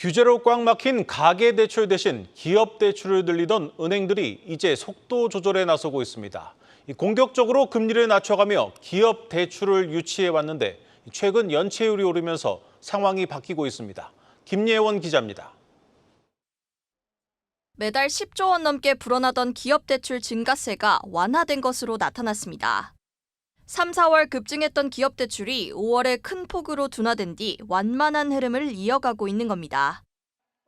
규제로 꽉 막힌 가계대출 대신 기업대출을 늘리던 은행들이 이제 속도 조절에 나서고 있습니다. 공격적으로 금리를 낮춰가며 기업대출을 유치해왔는데 최근 연체율이 오르면서 상황이 바뀌고 있습니다. 김예원 기자입니다. 매달 10조 원 넘게 불어나던 기업대출 증가세가 완화된 것으로 나타났습니다. 3, 4월 급증했던 기업대출이 5월에 큰 폭으로 둔화된 뒤 완만한 흐름을 이어가고 있는 겁니다.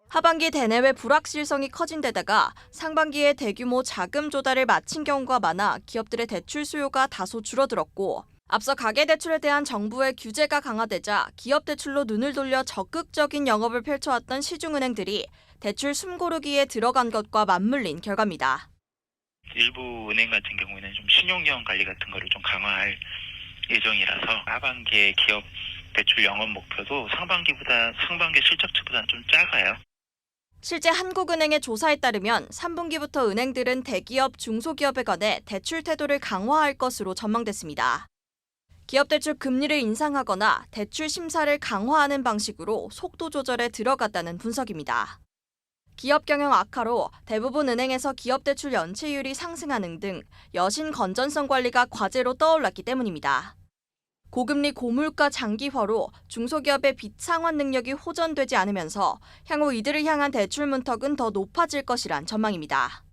하반기 대내외 불확실성이 커진 데다가 상반기에 대규모 자금 조달을 마친 경우가 많아 기업들의 대출 수요가 다소 줄어들었고, 앞서 가계대출에 대한 정부의 규제가 강화되자 기업대출로 눈을 돌려 적극적인 영업을 펼쳐왔던 시중은행들이 대출 숨고르기에 들어간 것과 맞물린 결과입니다. 일부 은행 같은 경우에는 좀 신용형 관리 같은 거를 좀 강화할 예정이라서 하반기에 기업 대출 영업 목표도 상반기 실적치보다는 좀 작아요. 실제 한국은행의 조사에 따르면 3분기부터 은행들은 대기업, 중소기업에 관해 대출 태도를 강화할 것으로 전망됐습니다. 기업대출 금리를 인상하거나 대출 심사를 강화하는 방식으로 속도 조절에 들어갔다는 분석입니다. 기업 경영 악화로 대부분 은행에서 기업대출 연체율이 상승하는 등 여신 건전성 관리가 과제로 떠올랐기 때문입니다. 고금리 고물가 장기화로 중소기업의 빚 상환 능력이 호전되지 않으면서 향후 이들을 향한 대출 문턱은 더 높아질 것이란 전망입니다.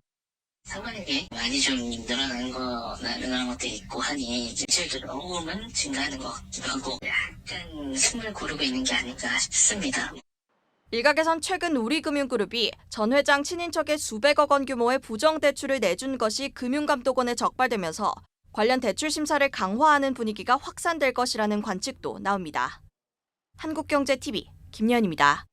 상반기 많이 좀 늘어난 것도 있고 하니 대출도 조금은 증가하는 것 같기도 하고 약간 숨을 고르고 있는 게 아닌가 싶습니다. 일각에선 최근 우리금융그룹이 전 회장 친인척에 수백억 원 규모의 부정대출을 내준 것이 금융감독원에 적발되면서 관련 대출 심사를 강화하는 분위기가 확산될 것이라는 관측도 나옵니다. 한국경제TV 김예원입니다.